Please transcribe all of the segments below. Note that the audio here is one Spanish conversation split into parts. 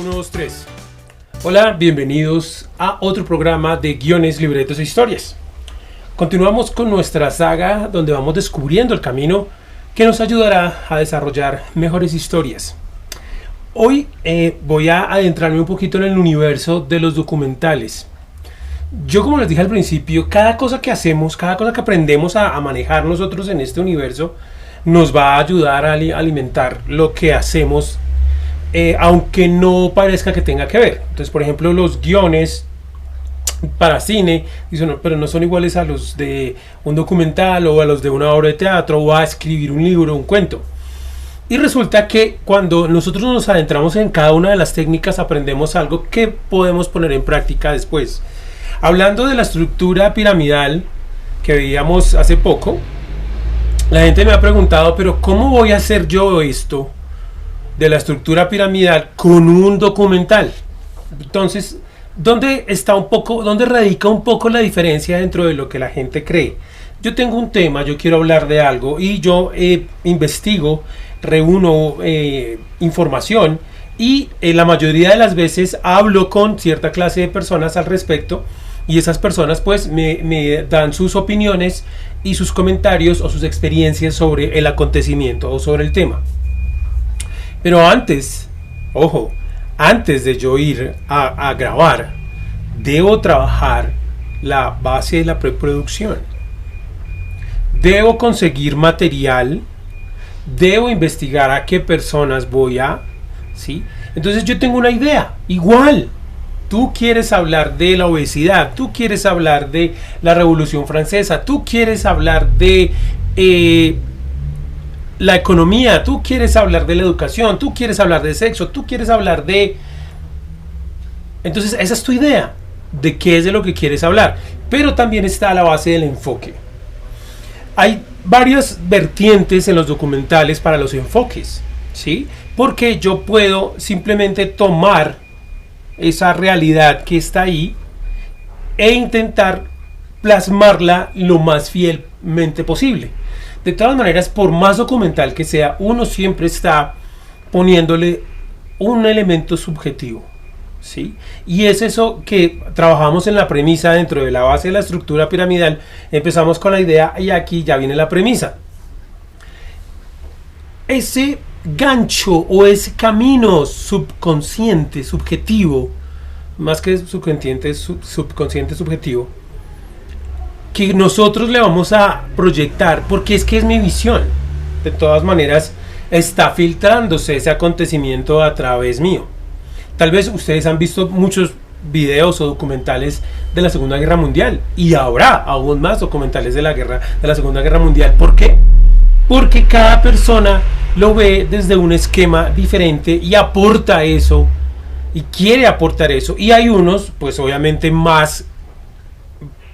1, 2, 3. Hola, bienvenidos a otro programa de guiones, libretos e historias. Continuamos con nuestra saga donde vamos descubriendo el camino que nos ayudará a desarrollar mejores historias. Hoy voy a adentrarme un poquito en el universo de los documentales. Yo, como les dije al principio, cada cosa que hacemos, cada cosa que aprendemos a manejar nosotros en este universo nos va a ayudar a alimentar lo que hacemos, aunque no parezca que tenga que ver. Entonces, por ejemplo, los guiones para cine, dicen, pero no son iguales a los de un documental o a los de una obra de teatro o a escribir un libro, un cuento. Y resulta que cuando nosotros nos adentramos en cada una de las técnicas, aprendemos algo que podemos poner en práctica después. Hablando de la estructura piramidal que veíamos hace poco, la gente me ha preguntado, pero ¿cómo voy a hacer yo esto de la estructura piramidal con un documental? Entonces, ¿dónde radica un poco la diferencia dentro de lo que la gente cree? Yo tengo un tema, yo quiero hablar de algo y yo investigo, reúno información y la mayoría de las veces hablo con cierta clase de personas al respecto y esas personas pues me dan sus opiniones y sus comentarios o sus experiencias sobre el acontecimiento o sobre el tema. Pero antes de yo ir a grabar, debo trabajar la base de la preproducción. Debo conseguir material, debo investigar a qué personas voy a, ¿sí? Entonces yo tengo una idea, igual. Tú quieres hablar de la obesidad, tú quieres hablar de la Revolución Francesa, tú quieres hablar de la economía, tú quieres hablar de la educación, tú quieres hablar de sexo, tú quieres hablar de... Entonces esa es tu idea de qué es de lo que quieres hablar, pero también está la base del enfoque. Hay varias vertientes en los documentales para los enfoques, ¿sí? Porque yo puedo simplemente tomar esa realidad que está ahí e intentar plasmarla lo más fielmente posible. De todas maneras, por más documental que sea, uno siempre está poniéndole un elemento subjetivo, ¿sí? Y es eso que trabajamos en la premisa dentro de la base de la estructura piramidal. Empezamos con la idea y aquí ya viene la premisa. Ese gancho o ese camino subconsciente, subjetivo, más que subconsciente, subjetivo, que nosotros le vamos a proyectar, porque es que es mi visión. De todas maneras, está filtrándose ese acontecimiento a través mío. Tal vez ustedes han visto muchos videos o documentales de la Segunda Guerra Mundial y habrá aún más documentales de la Segunda Guerra Mundial. ¿Por qué? Porque cada persona lo ve desde un esquema diferente y aporta eso y quiere aportar eso, y hay unos pues obviamente más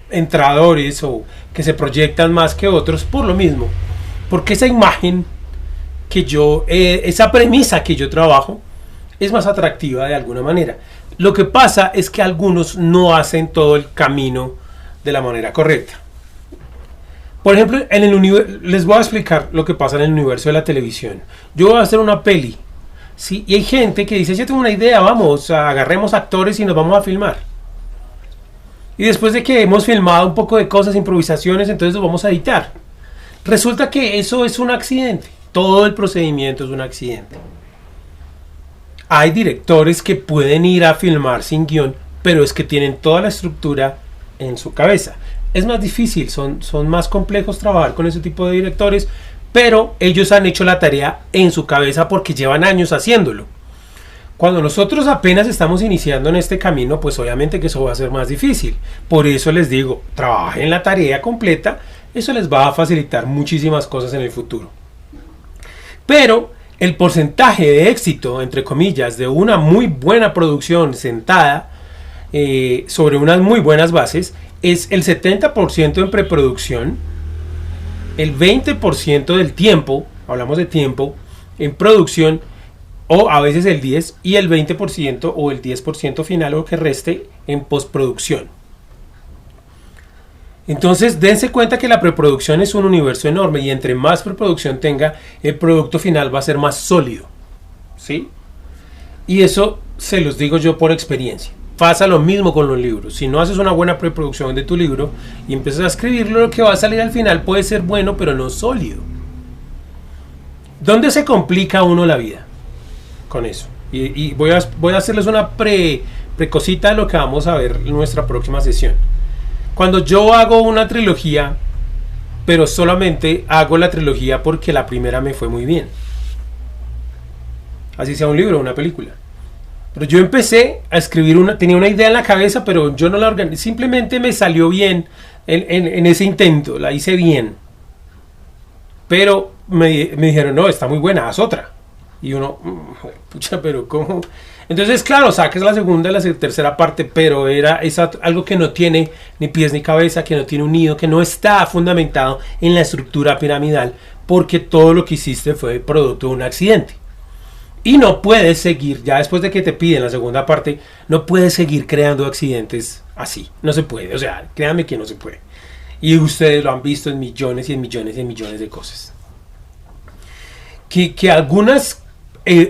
entradores o que se proyectan más que otros por lo mismo, porque esa imagen que yo esa premisa que yo trabajo es más atractiva de alguna manera. Lo que pasa es que algunos no hacen todo el camino de la manera correcta. Por ejemplo, les voy a explicar lo que pasa en el universo de la televisión. Yo voy a hacer una peli, ¿sí? Y hay gente que dice, yo tengo una idea, vamos, agarremos actores y nos vamos a filmar. Y después de que hemos filmado un poco de cosas, improvisaciones, entonces lo vamos a editar. Resulta que eso es un accidente. Todo el procedimiento es un accidente. Hay directores que pueden ir a filmar sin guión, pero es que tienen toda la estructura en su cabeza. Es más difícil, son más complejos trabajar con ese tipo de directores, pero ellos han hecho la tarea en su cabeza porque llevan años haciéndolo. Cuando nosotros apenas estamos iniciando en este camino, pues obviamente que eso va a ser más difícil. Por eso les digo, trabajen la tarea completa, eso les va a facilitar muchísimas cosas en el futuro. Pero el porcentaje de éxito, entre comillas, de una muy buena producción sentada sobre unas muy buenas bases, es el 70% en preproducción, el 20% del tiempo, hablamos de tiempo, en producción, o a veces el 10%, y el 20% o el 10% final o que reste en postproducción. Entonces dense cuenta que la preproducción es un universo enorme y entre más preproducción tenga, el producto final va a ser más sólido, ¿sí? Y eso se los digo yo por experiencia. Pasa lo mismo con los libros. Si no haces una buena preproducción de tu libro y empiezas a escribirlo, lo que va a salir al final puede ser bueno, pero no sólido. ¿Dónde se complica a uno la vida? Con eso. Y voy a hacerles una precosita de lo que vamos a ver en nuestra próxima sesión. Cuando yo hago una trilogía, pero solamente hago la trilogía porque la primera me fue muy bien. Así sea un libro o una película. Pero yo empecé a escribir tenía una idea en la cabeza, pero yo no la organizé. Simplemente me salió bien en ese intento, la hice bien. Pero me dijeron, no, está muy buena, haz otra. Y uno, pucha, pero ¿cómo? Entonces, claro, saques la segunda y la tercera parte, pero es algo que no tiene ni pies ni cabeza, que no tiene un nido, que no está fundamentado en la estructura piramidal, porque todo lo que hiciste fue producto de un accidente. Y no puedes seguir, ya después de que te piden la segunda parte, no puedes seguir creando accidentes así. No se puede, o sea, créanme que no se puede. Y ustedes lo han visto en millones y en millones y en millones de cosas. Que algunas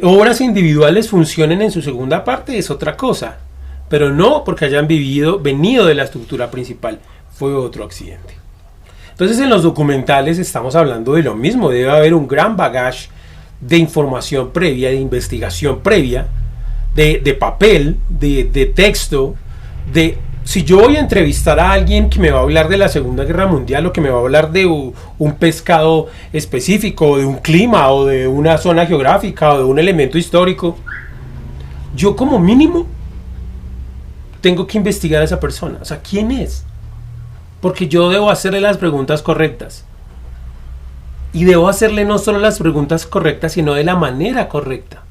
obras individuales funcionen en su segunda parte es otra cosa. Pero no porque hayan venido de la estructura principal. Fue otro accidente. Entonces en los documentales estamos hablando de lo mismo. Debe haber un gran bagaje de información previa, de investigación previa, de papel, de texto, si yo voy a entrevistar a alguien que me va a hablar de la Segunda Guerra Mundial o que me va a hablar de un pescado específico, o de un clima, o de una zona geográfica, o de un elemento histórico, yo como mínimo tengo que investigar a esa persona. O sea, ¿quién es? Porque yo debo hacerle las preguntas correctas. Y debo hacerle no solo las preguntas correctas, sino de la manera correcta.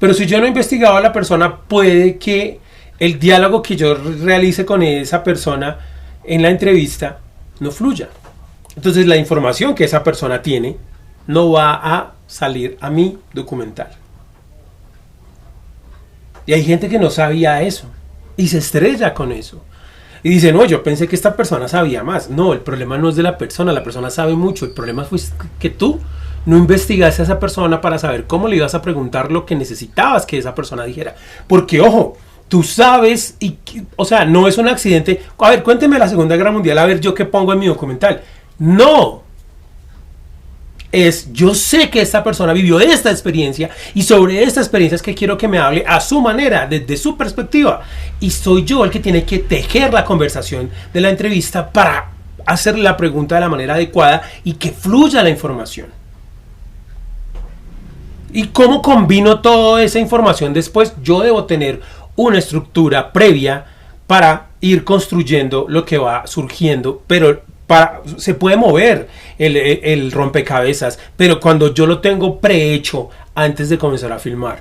Pero si yo no he investigado a la persona, puede que el diálogo que yo realice con esa persona en la entrevista no fluya. Entonces la información que esa persona tiene no va a salir a mi documental. Y hay gente que no sabía eso y se estrella con eso. Y dice, no, yo pensé que esta persona sabía más. No, el problema no es de la persona sabe mucho. El problema fue que tú no investigaste a esa persona para saber cómo le ibas a preguntar lo que necesitabas que esa persona dijera. Porque, ojo, tú sabes, o sea, no es un accidente. A ver, cuénteme la Segunda Guerra Mundial, a ver yo qué pongo en mi documental. No. Yo sé que esta persona vivió esta experiencia y sobre esta experiencia es que quiero que me hable a su manera, desde su perspectiva. Y soy yo el que tiene que tejer la conversación de la entrevista para hacer la pregunta de la manera adecuada y que fluya la información. ¿Y cómo combino toda esa información después? Yo debo tener una estructura previa para ir construyendo lo que va surgiendo, pero se puede mover el rompecabezas, pero cuando yo lo tengo prehecho antes de comenzar a filmar.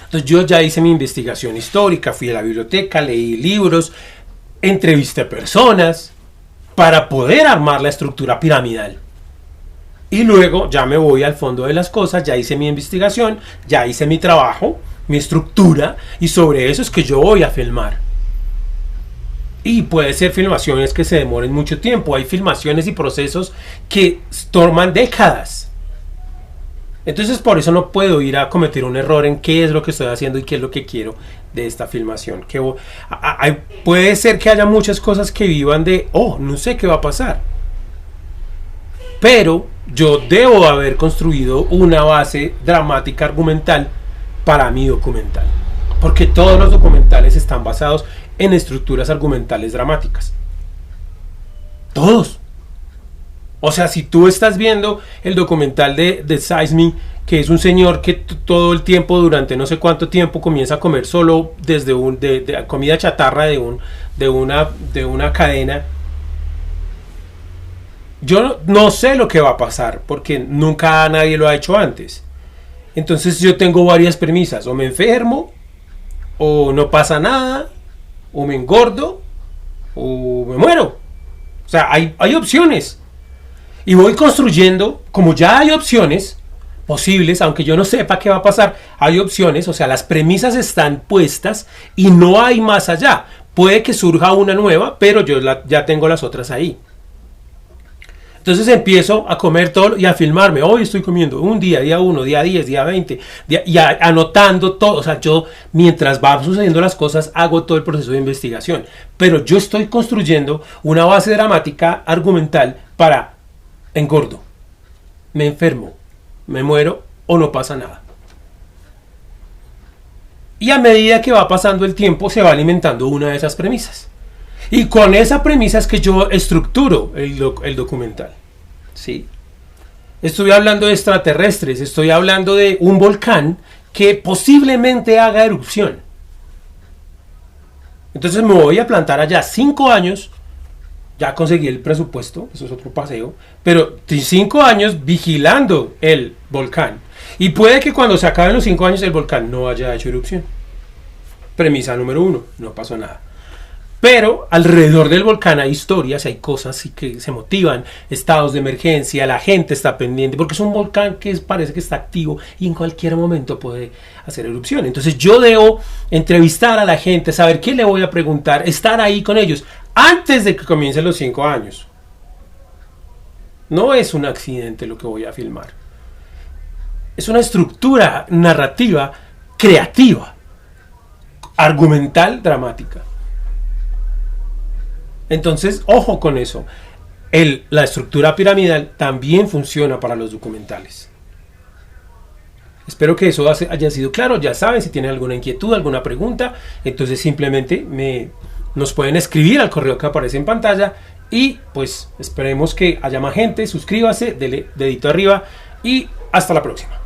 Entonces yo ya hice mi investigación histórica, fui a la biblioteca, leí libros, entrevisté personas para poder armar la estructura piramidal. Y luego ya me voy al fondo de las cosas, ya hice mi investigación, ya hice mi trabajo, mi estructura, y sobre eso es que yo voy a filmar. Y puede ser filmaciones que se demoren mucho tiempo. Hay filmaciones y procesos que toman décadas. Entonces por eso no puedo ir a cometer un error en qué es lo que estoy haciendo y qué es lo que quiero de esta filmación. Puede ser que haya muchas cosas que vivan de, no sé qué va a pasar. Pero yo debo haber construido una base dramática argumental para mi documental. Porque todos los documentales están basados en estructuras argumentales dramáticas. Todos. O sea, si tú estás viendo el documental de Size Me, que es un señor que todo el tiempo, durante no sé cuánto tiempo, comienza a comer solo desde de comida chatarra de una cadena. Yo no sé lo que va a pasar, porque nunca nadie lo ha hecho antes. Entonces yo tengo varias premisas. O me enfermo, o no pasa nada, o me engordo, o me muero. O sea, hay opciones. Y voy construyendo, como ya hay opciones posibles, aunque yo no sepa qué va a pasar, hay opciones, o sea, las premisas están puestas y no hay más allá. Puede que surja una nueva, pero yo ya tengo las otras ahí. Entonces empiezo a comer todo y a filmarme. Hoy estoy comiendo un día, día 1, día 10, día 20, y anotando todo. O sea, yo mientras van sucediendo las cosas hago todo el proceso de investigación. Pero yo estoy construyendo una base dramática, argumental para engordo, me enfermo, me muero o no pasa nada. Y a medida que va pasando el tiempo se va alimentando una de esas premisas. Y con esa premisa es que yo estructuro el documental. ¿Sí? Estoy hablando de extraterrestres, estoy hablando de un volcán que posiblemente haga erupción. Entonces me voy a plantar allá 5 años, ya conseguí el presupuesto, eso es otro paseo, pero 5 años vigilando el volcán. Y puede que cuando se acaben los 5 años el volcán no haya hecho erupción. Premisa número 1, no pasó nada. Pero alrededor del volcán hay historias, hay cosas que se motivan, estados de emergencia, la gente está pendiente, porque es un volcán que parece que está activo y en cualquier momento puede hacer erupción. Entonces yo debo entrevistar a la gente, saber qué le voy a preguntar, estar ahí con ellos antes de que comiencen los 5 años. No es un accidente lo que voy a filmar. Es una estructura narrativa creativa, argumental, dramática. Entonces, ojo con eso. La estructura piramidal también funciona para los documentales. Espero que eso haya sido claro. Ya saben, si tienen alguna inquietud, alguna pregunta, entonces simplemente nos pueden escribir al correo que aparece en pantalla y pues esperemos que haya más gente. Suscríbase, dele dedito arriba y hasta la próxima.